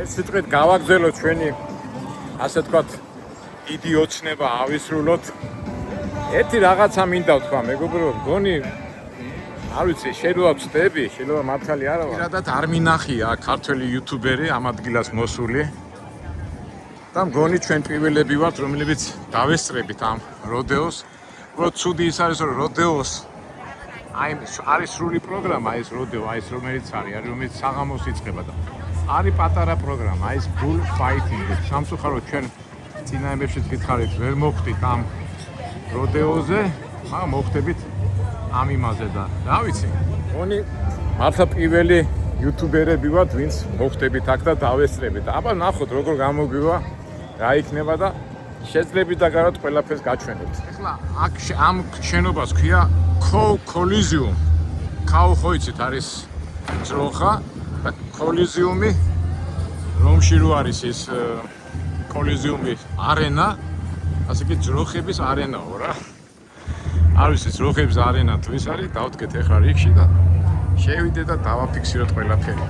ეს სიტყვით გავაგზავნოთ ჩვენი ასე თქვათ დიდი ოცნება ავისრულოთ. ერთი რაღაცა მინდა ვთქვა, მეგობრებო, გონი არ ვიცი, შეიძლება ვწდები, შეიძლება მართალი არა ვარ. პირადად არ მინახია ქართველი იუთუბერი ამ ადგილას მოსული. და მგონი ჩვენ პირველები ვართ, რომლებიც დავესწრებით ამ როდეოს. უბრალოდ ცუდი ის არის, რომ როდეოს არის სრული პროგრამა, ეს როდეო, ეს რომელიც არის, რომელიც საღამოს იწყება და არის პატარა პროგრამა, ეს bull fighting. სამწუხაროდ ჩვენ წინაებებშიც გითხარით, ვერ მოხვდით ამ როდეოზე, მაგრამ მოხვდებით ამ იმაზე და რა ვიცი. მგონი მართლა პირველი იუთუბერები ვართ, ვინც მოხვდებით აქ და დავესწრებით. აბა ნახოთ როგორ გამოგვივა, რა იქნება და შეძლებით და გაროთ ყველაფერს გაჩვენებთ. ეხლა აქ ამ შენობას ქვია Coliseum. Cow ხო იცით არის ძროხა და Coliseum-ი რომში რო არის ეს Coliseum-ი არენა, ასე კი ძროხების არენაო რა. არ ვიცი ძროხების არენა თუ ის არის, დავდგეთ ეხლა რიგში და შევიდე და დავაფიქსიროთ ყველაფერი.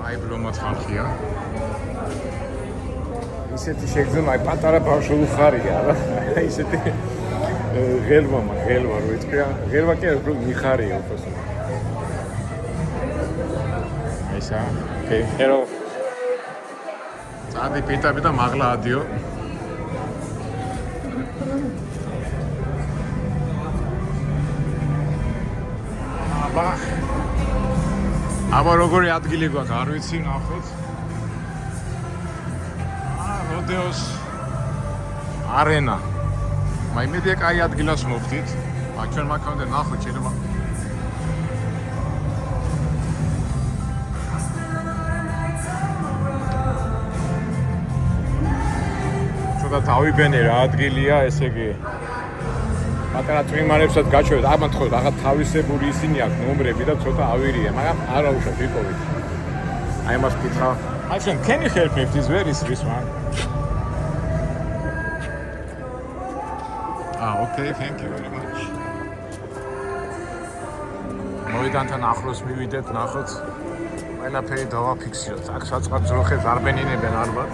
აი ბლომად ხალხია. ისეთი შეგრძნება, აი პატარა ბავშვი ხარია რა. ისეთი ღელვა რო იწქია, ღელვა კი უფრო მიხარია უბრალოდ. ესა, ჰერო. წადი პიტაბი და მაღლა ადიო. აბა როგორი ადგილი გვაქვს, არ ვიცი, ნახოთ. როდეოს არენა. მაიმედია კაი ადგილას მოვხდით. ჩვენ მაგამდე ნახოთ შეიძლება. ცოტა დავიბენე რა ადგილია, ესე იგი პატარა წვიმარებსაც გაჩვენეთ. აბა თქო, რაღაც თავისებური ისინი აქვს ნომრები და ცოტა ავირია, მაგრამ არა უშავ ვიპოვეთ. I must be tough. My friend, can you help me if this where is this one? Okay, thank you very much. მოიდანთან ახლოს მივიდეთ, ნახოთ. ყველაფერი დავაფიქსიროთ. აქ საწყად ძროხებს არ ბენინებენ ალბათ.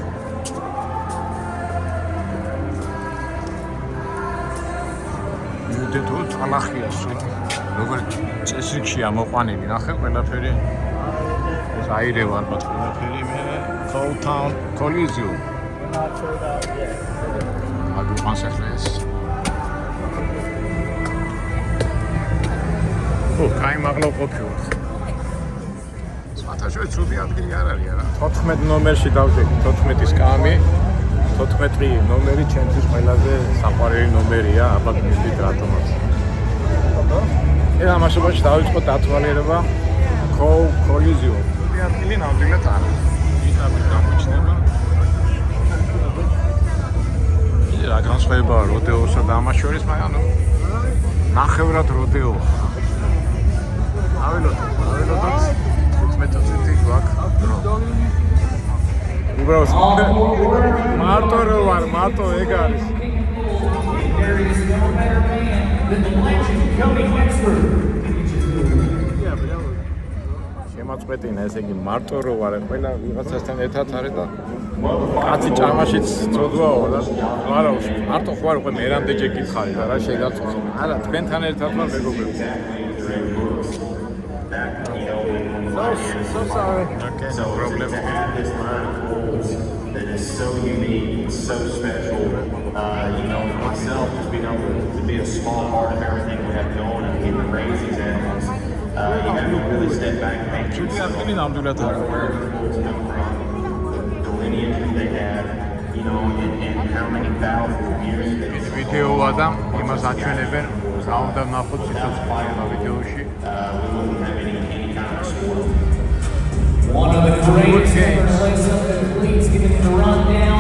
მივიდეთ წალახია სულ. როგორ წესრიგშია მოყვანილი, ნახე ყველაფერი. ეს აირევა ალბათ ყველაფერი მე Cold Town Coliseum. აგუ კონსერტეს. კაი მაღლა ყოფილ. სპატაჟო ცუდი ადგილი არ არის არა. 14 ნომერში დავდექი, 14-ის კამი. 14 ნომერი ჩემთვის ყველაზე საყვარელი ნომერია, აბა მივიდით რატომაც. ეს ამასობაში დავიწყო დათვალიერება Coliseum. ცუდი ადგილი ნამდვილად არა. იტაბი გამოჩნდება. რა განსხვავებაა როდეოსა და ამას შორის, მაგრამ ნახევრად როდეო. აველოდოთ 15 წუთი გვაქვს დრო. უბრალოდ მარტო რო ვარ, მარტო ეგ არის. შემაწყვეტინა, ესე იგი მარტო რო ვარ, ყველა ვიღაცასთან ერთად არის და კაცი ჭამაშიც წოდვაო და არა უშ მარტო ხო არ უკვე მერამდე ჯერ გითხარი და რა შეგაწუხე. არა, თქვენთან ერთად ვარ მეგობრებო. So sorry. Okay, no problem. That is so unique, so special. Myself, just being able to be a small part of everything we have going and keep raise these animals. You have to really step back and make sure where the animals come from, the lineage that they have, and how many thousands of years they've been. Video adam, imaz აჩვენებენ, რა უნდა ნახოთ სიცოცხლე ვიდეოში. We wouldn't have any kind of sport. One of the greatest place of the fleets giving the rundown.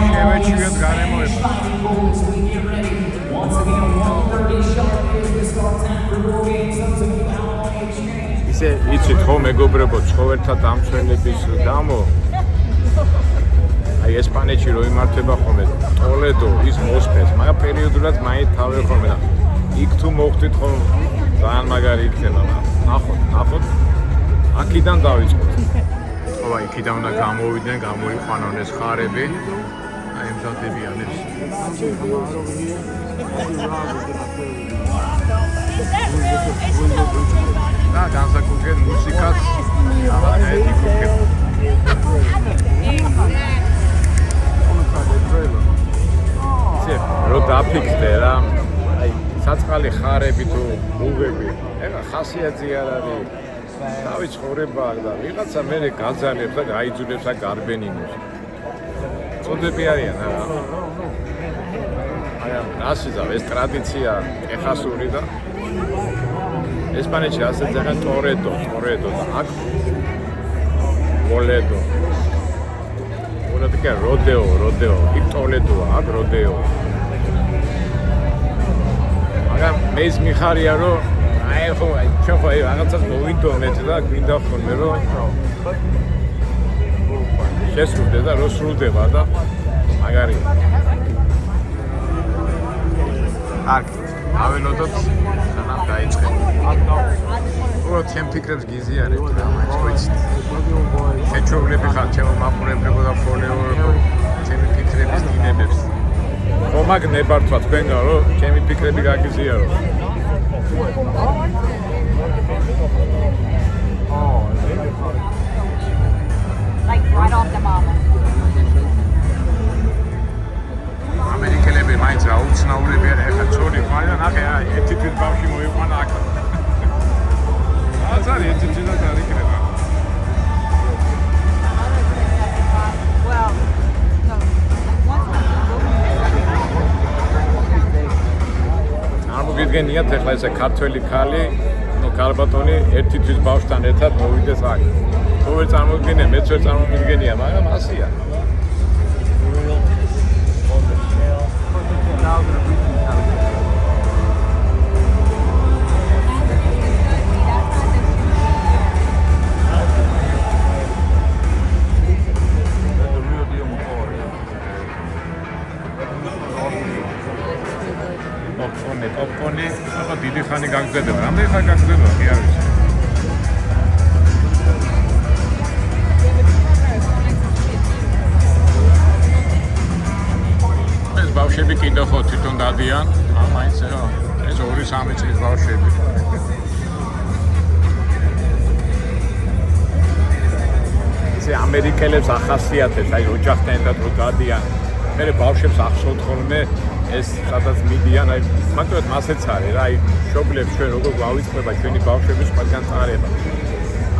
Shining moments we get ready. Once again, 1:30 sharp is the start time for War Games. ისე იცით ხო მეგობრებო, ცხოველთა დამცველების გამო აი ესპანეთში რო იმართება ხოლმე ტოლედო ის მოსპეს, მაგრამ პერიოდულად მაინც თავი ხოლმე და იქ თუ მოხდით ხოლმე ძალიან მაგარი იქნება. ნახოთ აქედან დავიწყოთ. აბა იქიდან უნდა გამოვიდნენ, გამოიყვანონ ეს ხარები. აი ემზადებიან ეს. და განსაკუთრებით მუსიკას ეთიკურკენ. რო დაფიქსდე რა, აი საწყალი ხარები თუ მუვები, ეხა ხასიათი არ არის. დავიცხოვრება და ვიღაცა მე გაძალებს და გაიძულებს და გარბენინებს. წოდები არიან რა. აი რასიზა ეს ტრადიცია ეხასური და ესპანეთში ასე ძახან ტორედო და აქ მოლედო. ოდათკე როდეო, იქ ტოლედოა, აქ როდეო. მაგრამ მე ის მიხარია რომ აი ხო რაღაცას მოვიდონეთ და გვინდა ხოლმე რომ შესრულდე და რო სრულდება და მაგარი. კარგი, აველოდოთ სანამ დაიწყება. უბრალოდ ჩემ ფიქრებს გიზიარებთ რა, მაინც ვიცით. შეჩოვლები ხარ ჩემო მაყურებლებო და ფოლოიერებო, ჩემი ფიქრების დინებებს. ხომ აქ ნებართვა თქვენგან რომ ჩემი ფიქრები გაგიზიარო. Like right off the mama. ამერიკელები მაინც რა უცნაურები არიან, ეხლა ცოლი ხარ, ნახე აი ერთი თვით ბავშვი მოიყვანა აქ. აზარი ერთი თვითაც არ იქნება. Well, no. მოგიდგენიათ ეხლა ესე ქართველი ქალი, ნუ კარბატონი ერთი თვის ბავშვთან ერთად მოვიდეს აქ. თუ ვერ წარმოგიდგენია, მეც ვერ წარმოგიდგენია, მაგრამ ასია. ოპონი, აბა დიდი ხანი გაგზდება. რამდენი ხანი გაგზდება, კი არ ვიცი. ეს ბავშვები კიდევ ხო თვითონ დადიან, მაინც ეს 2-3 წლის ბავშვები. ესე ამერიკელებს ახასიათებს, აი ოჯახთან ერთად რო დადიან. მე ბავშვებს ახსოვთ ხოლმე ეს სადაც მიდიან, აი მაგათ მასეც არის რა, აი შობლებს ჩვენ როგორ გვავიწყდება ჩვენი ბავშვების ყველგან წარება.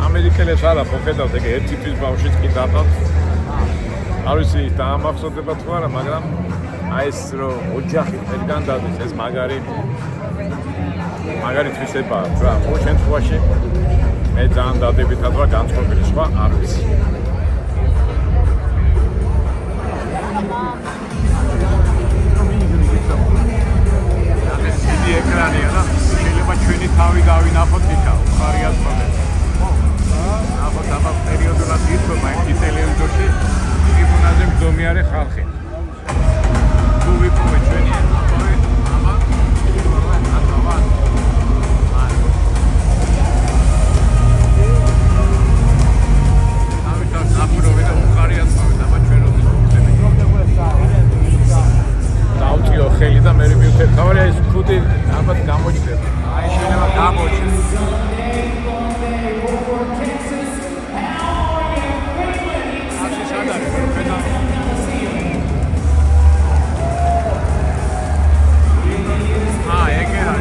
ამერიკელებს არა, ხო ხედავთ, ეგ ერთი თვის ბავშვიც კი დაბავთ. არ ვიცი დაამახსოვდება თუ არა, მაგრამ აი ეს რომ ოჯახი ყველგან დადის, ეს მაგარი თვისებაა რა. ხო შემთხვევაში მე ძალიან დადებითად ვარ განწყობილი, სხვა არ ვიცი. ეკრანია რა, შეიძლება ჩვენი თავი დავინახოთ იქა, ხარია თქონდა. ნახოთ აბა პერიოდულად იწომა ერთი ტელევიზორში ტრიბუნაზე მდგომიარე ხალხი. თუ ვიპოვე ჩვენი აბა ამიტომ აპროვე და ხარია თქონდა, აბა ჩვენ როდის ვუხდები. დავწიო ხელი და მე მივხვდი თავი ეს ხუთი ალბათ გამოჩნდება. აი შეიძლება გამოჩნდეს. ასე სადარი ვერფენა. ეგერა.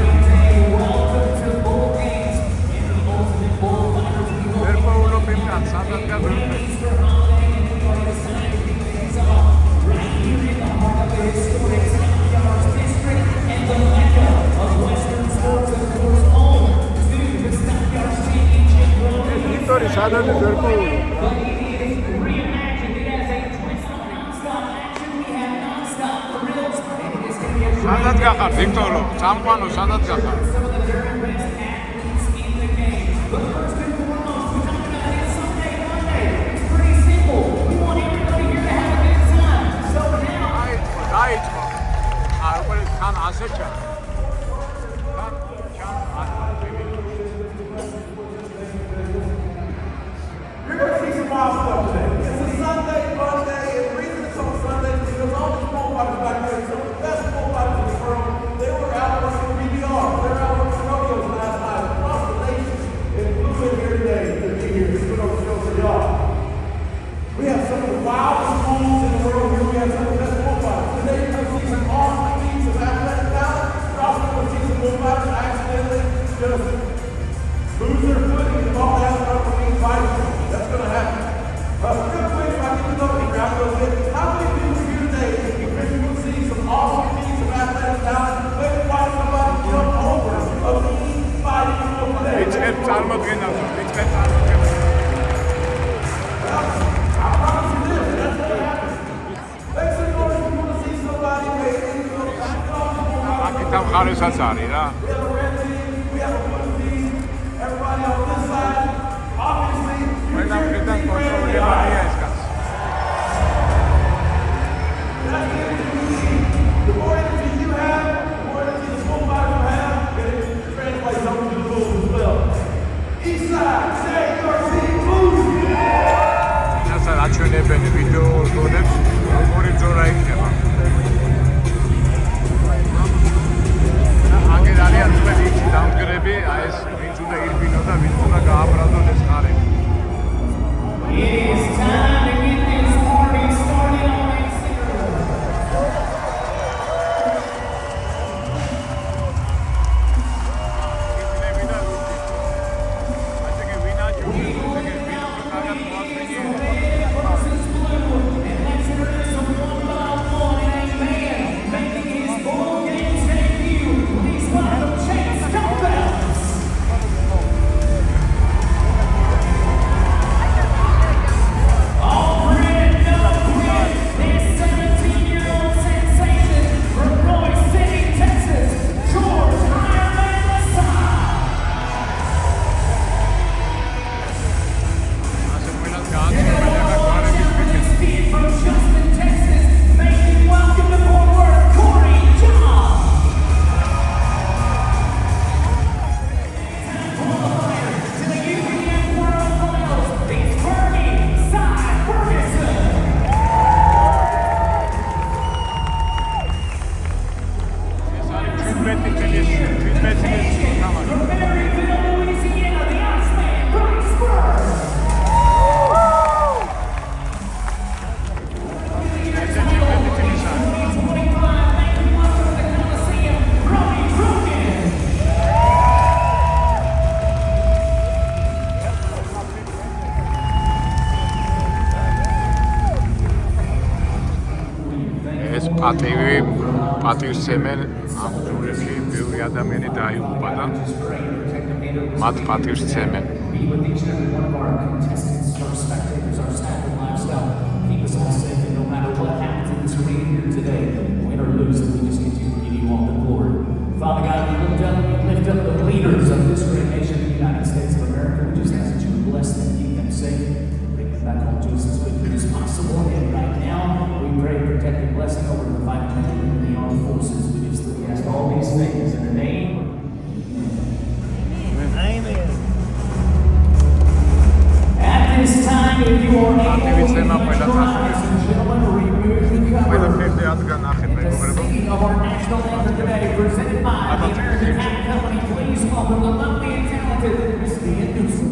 ვერფეულობენ კაც, სადაც გავერფე. ვიქტორი სადაც ვერკოულო სადაც გახარ ვიქტორო წამყვანო სადაც გახარ დაიწყო არ უკვე თან ასე ჩან ვიწყებ წარმოდგენაზე, ვიწყებ წარმოდგენაზე. აქეთა მხარესაც არის რა. ყველა მხრიდან კონტროლირებადია ეს კაცი. აჩვენებენ ვიდეო ზონებს, როგორი ზონა იქნება. აგერ არიან თქვენი იცი დამდგრები, აი ეს ვინც უნდა ირბინო და ვინც უნდა გააბრაზონ ეს ხარები. It is time to get this party started on პატივსცემენ ამ ჯგუფში ბევრი ადამიანი დაიღუპა და მათ პატივსცემენ. Father God, we lift up the leaders of this great nation, the United States of America. We just ask that you would bless them, keep them safe, bring them back home to us as quickly as possible. And right now, we pray protective blessing over the 500 in the armed forces. We just ask all these things in the name. Amen. At this time, if you are able, ladies and gentlemen, remove the cover. Singing of our national anthem today, presented by the American Hat Company. Please welcome the lovely and talented Miss Leah Newsom.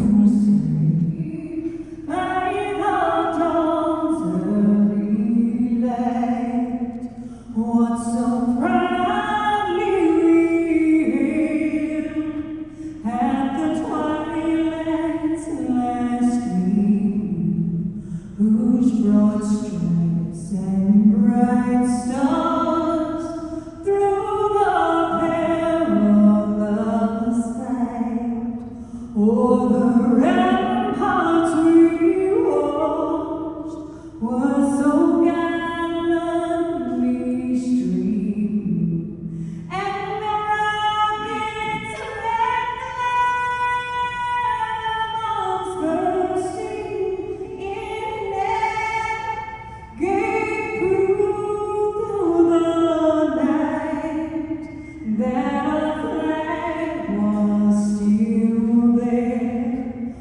That a flag was still there.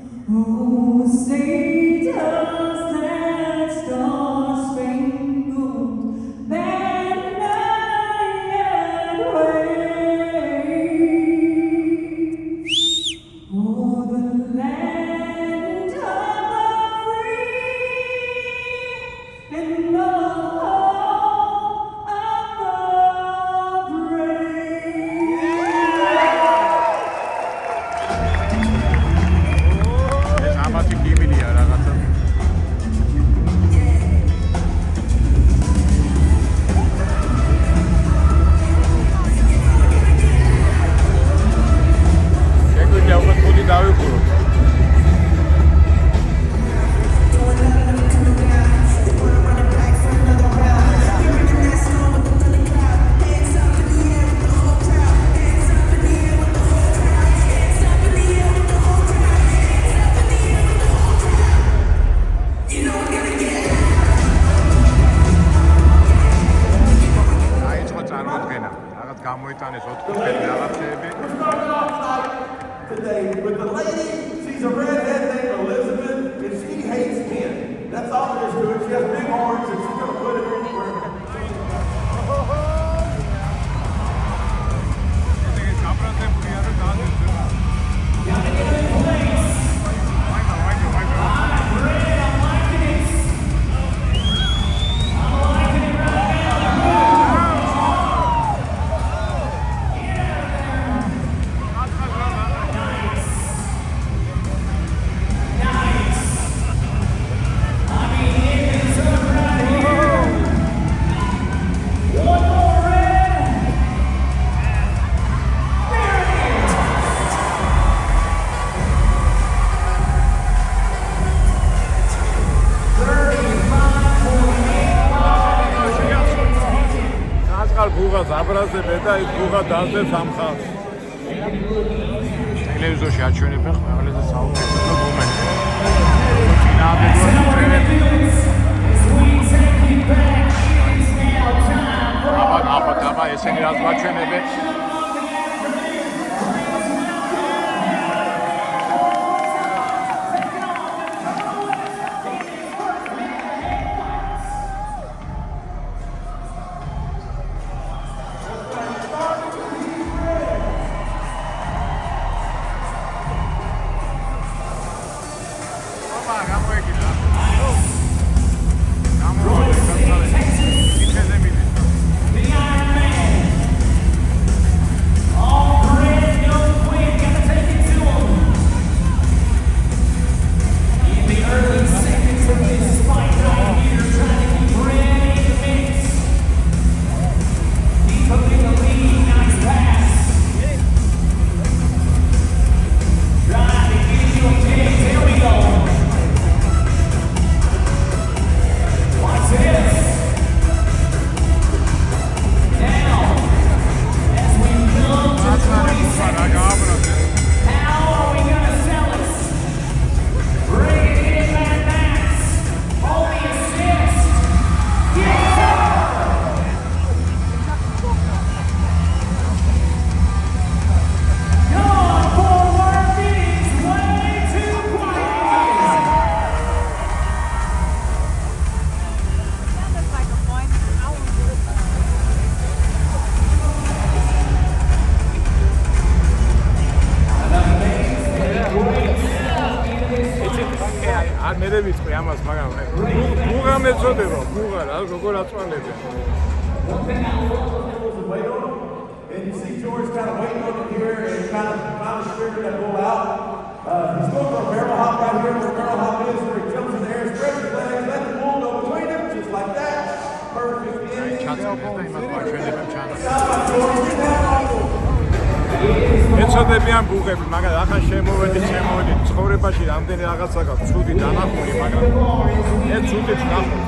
და ის ბუღა დაძებს ამ ხალხს. ტელევიზორში აჩვენებენ ყველაზე საუკეთესო მომენტს. აბა ესენი რაც გვაჩვენებენ. And you see George kind of waiting over here and kind of finally figured that bull out. He's going for a barrel hop right here where the barrel hop is, where he jumps in the air, stretches his legs, let the bull go between them, just like that. Perfect ending. ეცოდებიან ბუღები, მაგრამ ახლა შემოვედით, ცხოვრებაში რამდენი რაღაცა გაქვს, ცუდი დანახული, მაგრამ ეს ცუდით ნახოთ.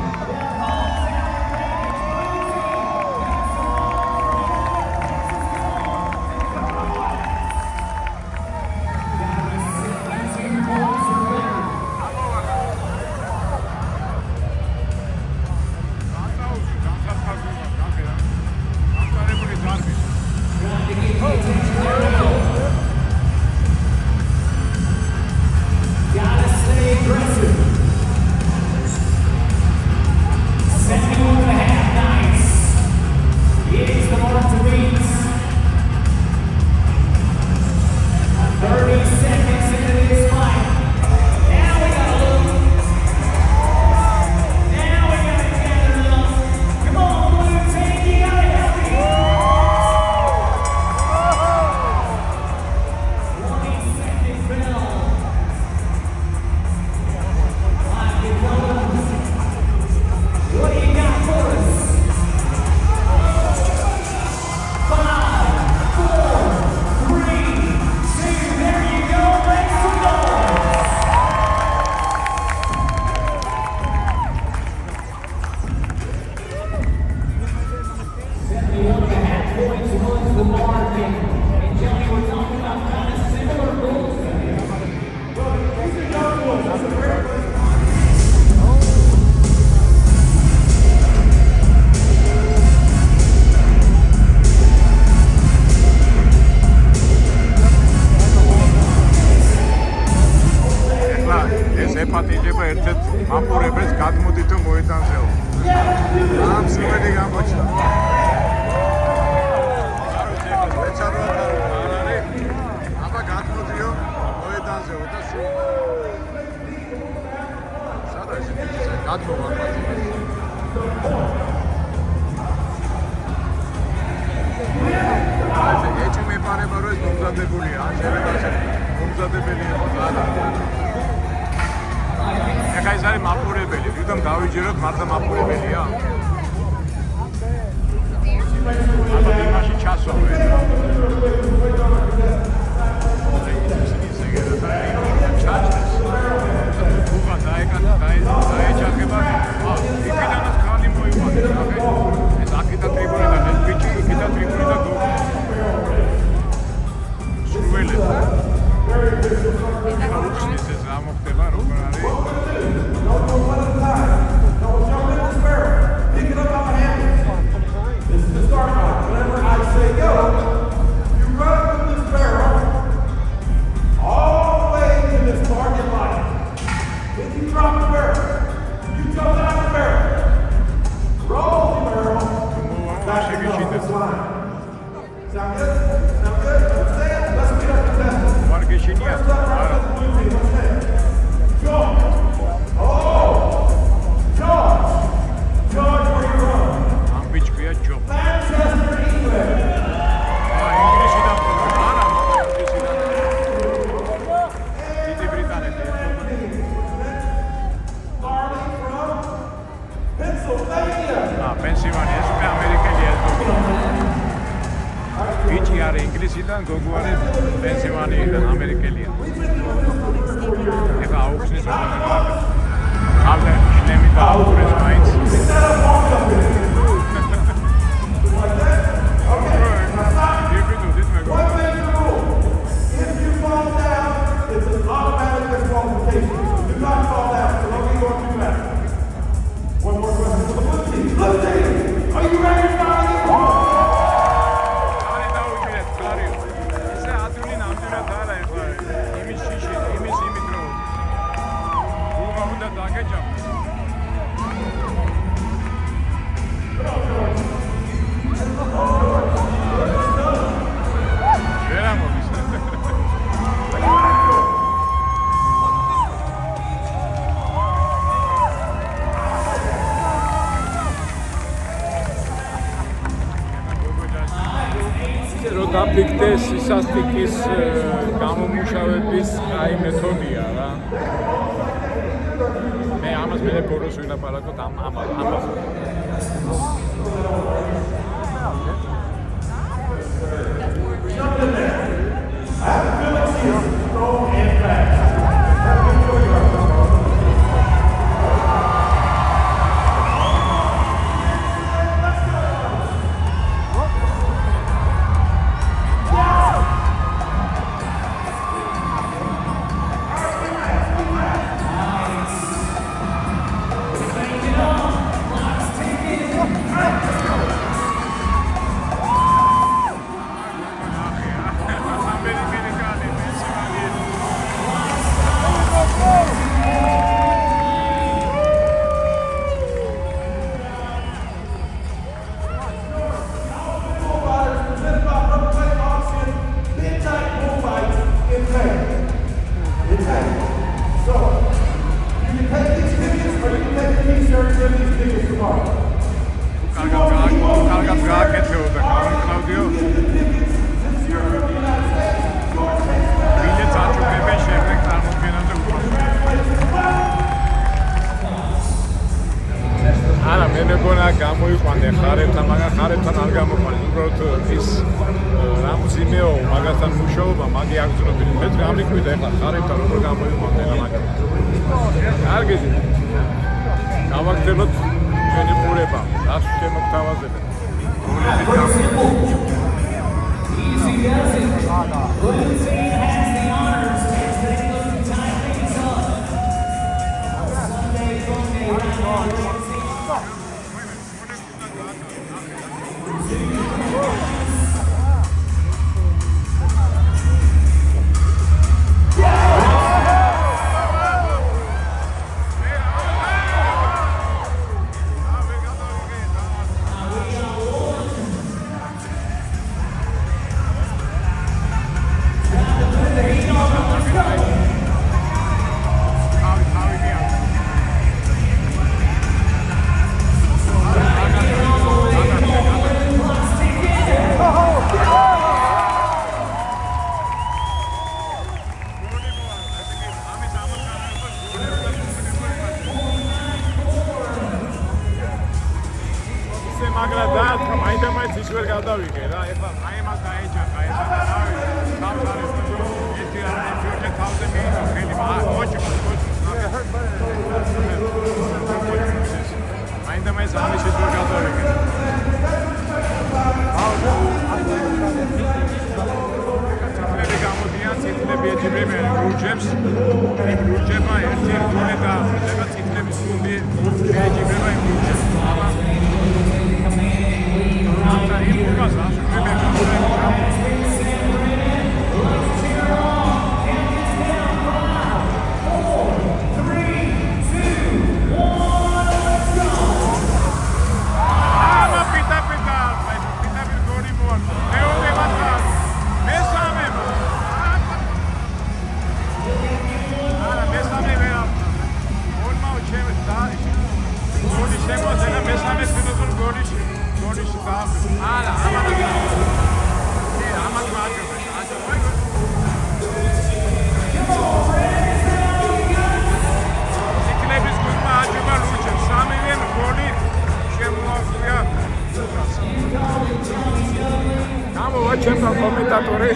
ეპატიჯება ერთ-ერთ მაპურებელს გადმოდითო მოედანზეო. ამ სიმღერი გამოჩნდა. აბა გადმოდიო მოედანზეო და სულ. სადაც გადმოვარდა. ეჭი მეპარება რომ ეს მომზადებულია, შეიძლება მომზადებელია ყველა. ეხლა ეს არის მაპურებელი, ვიდრე დავიჯეროთ მართლა მაპურებელია? აბა იმაში ჩასვავე. უღა დაეჭახება. იქიდანაც ხალი მოიყვანეს, ეს აქეთა ტრიბუნიდან ეს ბიჭი იქიდან ტრიბუნიდან უხსნის ეს რა მოხდება, როგორ არის? ინგლისიდან გოგო არის პენსილვანიიდან ამერიკელია. ეხლა აუხსნის როგორ ხალხი შლემი დაუყურეს მაინც. დაფიქდეს სისასტიკის გამომუშავების აი მეთოდია რა. მე ამას მე ბოროს ვილაპარაკოთ ამას. გამოიყვანე ხარებთან, მაგრამ ხარებთან არ გამოიყვანე. უბრალოდ ის რამზიმეო მაგასთან მუშაობა, მაგი აგზნობილი. მე გამიკვირდა ეხლა ხარებთან როგორ გამოიყვანე რა მაგას. კარგი. გავაგრძელოთ ჩვენი ყურება. რას შემოგთავაზებთ? Easy does it. Lindsay has the honors as they look to tie things up. Sunday, Monday, მაგრამ და მაინდა-მაინც ის ვერ გადავიგე რა. ეხლა აი მას დაეჯახა ეს თავს არის ერთი თავზე მიიღო ხელი მოჭი მაინდა-მაინც ამის ის ვერ გადავიგე. წითლები გამოდიან, წითლები ეძებენ ლურჯებს. იმ ლურჯებმა ერთი რგოლი დააფრთხილება წითლების გუნდი შეეჯიბრება იმ ლურჯებს. და იმ გუნდს ასრულებენ კომენტატორი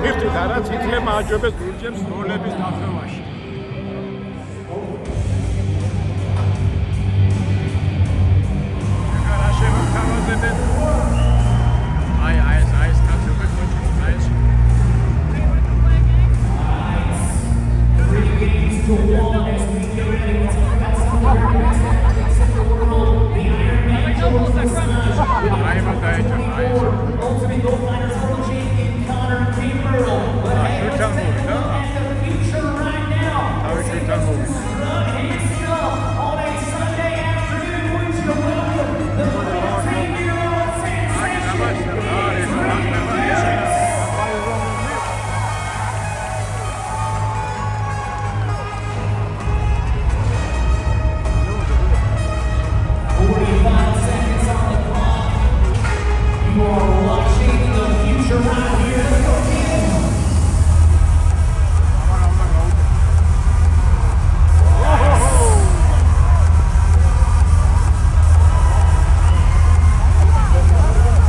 მივხვდით არა წითლებმა აჯობეს ლურჯებს როლების დახევაში. რა შემოთავაზებენ? აი ეს კაცები ხოჭი, აი ეს. 3 games to 1 as we get ready to talk about some of the best athletes in the world. The Iron Man Ultimate Gold Fighters World Champion Conor Kimbrell. But hey, let's take a look at the future right now. Let's take a look on a Sunday afternoon. Would you welcome the 43-year-old sensation? You are watching the future right here. Let's go, Kim.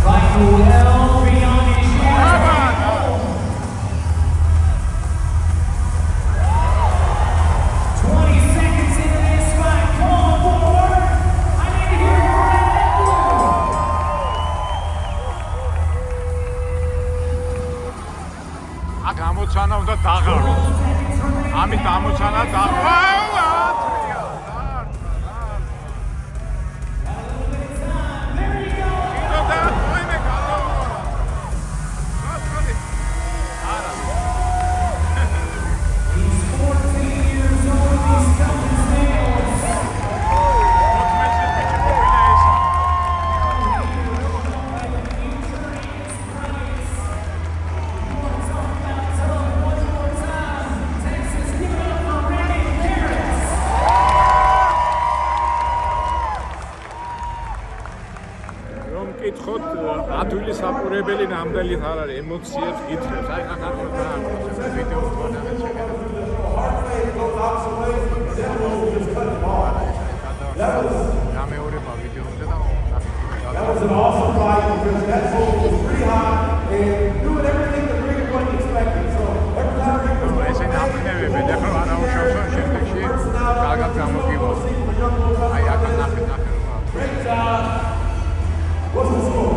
Fighting well beyond his shadow. 20 seconds into this fight. Come on, forward. I need to hear your red blue. გამოცანა უნდა დაღარო. ამით ამოცანა დაღარო. He's 14 years old. He's coming nails. მკითხოთ ადვილი საპურებელი ნამდვილად არ არის ემოციებს გითხრებს აი ხახახა ვიდეო თვალახად გამეორება ვიდეოზე და That was an awesome fight because that bull was pretty hot and doing everything that Rick wasn't expecting. So every time Rick was ესე ნახნევები და ხო არაუშავსო შემდეგში კარგად გამოგივა აი აქ ნახე what's the score?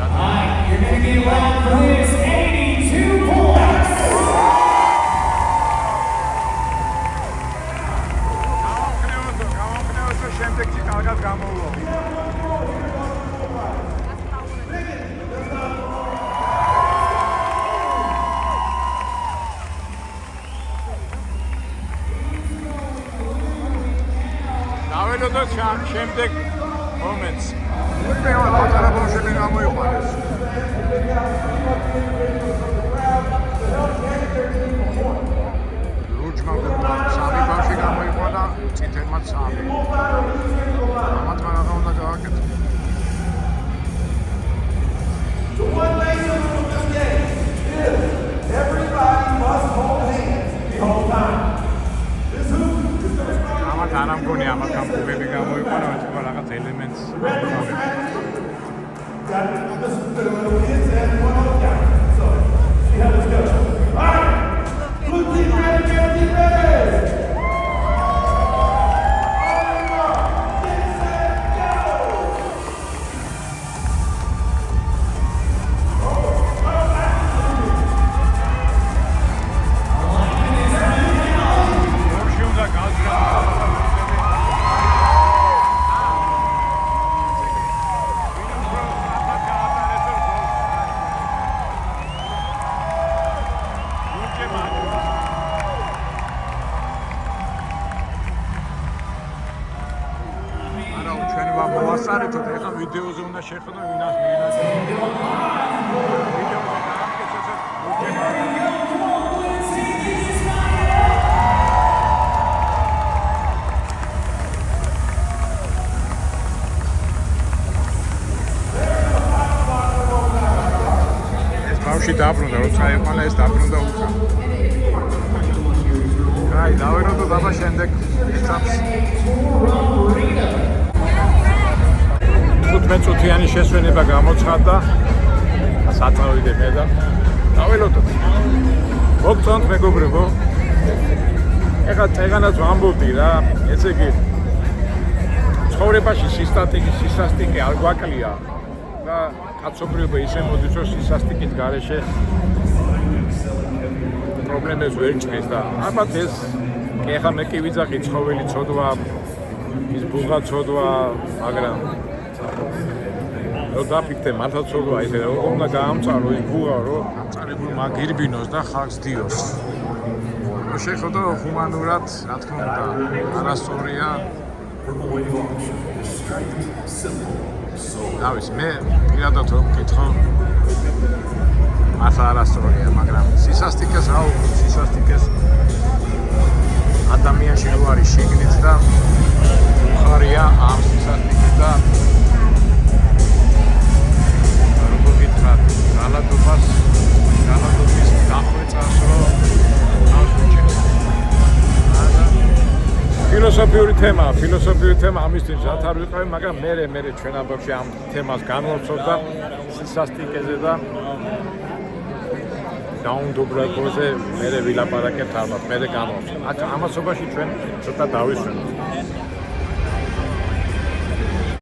All right, you're going to get round for this 82 points. გამოგნევო შემდეგში კარგად გამოუვა დაველოდო შემდეგ მომენტს პირველ პატარა ბავშვები გამოიყვანეს. ლურჯმა სამი ბავშვი გამოიყვანა, წითელმა სამი. ამათ რა უნდა გავაკეთო? The one basic rule of this game is everybody must hold hands the whole time. This hoop is going to start. ამათ არ ამგონი ამათ გამპუბები გამოიყვანა, თქო რაღაც ელემენტს. Got this little kids and one other guy. So see how this goes. All right, blue team ready, red team ready. ვასწარეთოთ, ეხლა ვიდეოზე უნდა შეხვდეთ ვინას მიგინას. ვიდეოზე გააკეთეთ. ბავშვი დაბრუნდა, როცა ეყანა ეს დაბრუნდა უკან. აი, დავეროდო დაბა შემდეგ ეტაპს. 15 წუთიანი შესვენება გამოცხადდა. საწავიდე მე და დაველოდოთ. მოგწონთ მეგობრებო. ეხლა წეგანაც ვამბობდი რა, ესე იგი ცხოვრებაში სისასტიკე არ გვაკლია და კაცობრიობა ისე მოდის, რომ სისასტიკის გარეშე პრობლემებს ვერ ჭრის და ალბათ ეს ეხლა მე კი ვიძახი ცხოველი ცოდვა, ის ბუღა ცოდვა, მაგრამ რო დაფიქრდე მართლა ცოდვა ისე რომ უნდა გაამწარო ის ბუღა, რომ ამწარებულ მაგირბინოს და ხალხს დიოს. რო შეხედო ჰუმანურად, რა თქმა უნდა, არასწორია. დავის მე პირადად რომ მკითხო მართლა არასწორია, მაგრამ სისასტიკეს რა უყურებ, სისასტიკეს ადამიანში რო არის შიგნით და მხარია ამ სისასტიკით და როგორ გითხრათ, გალადობის დახვეწას რო ავსუჩებს. ფილოსოფიური თემა ამისთვის რაც არ ვიყავი, მაგრამ მე ჩვენ ამბობში ამ თემას განვაცოთ და სისასტიკეზე და დაუნდობრებოზე მე ვილაპარაკებთ ალბათ, მე განვაცოთ. ამასობაში ჩვენ ცოტა დავისვენოთ.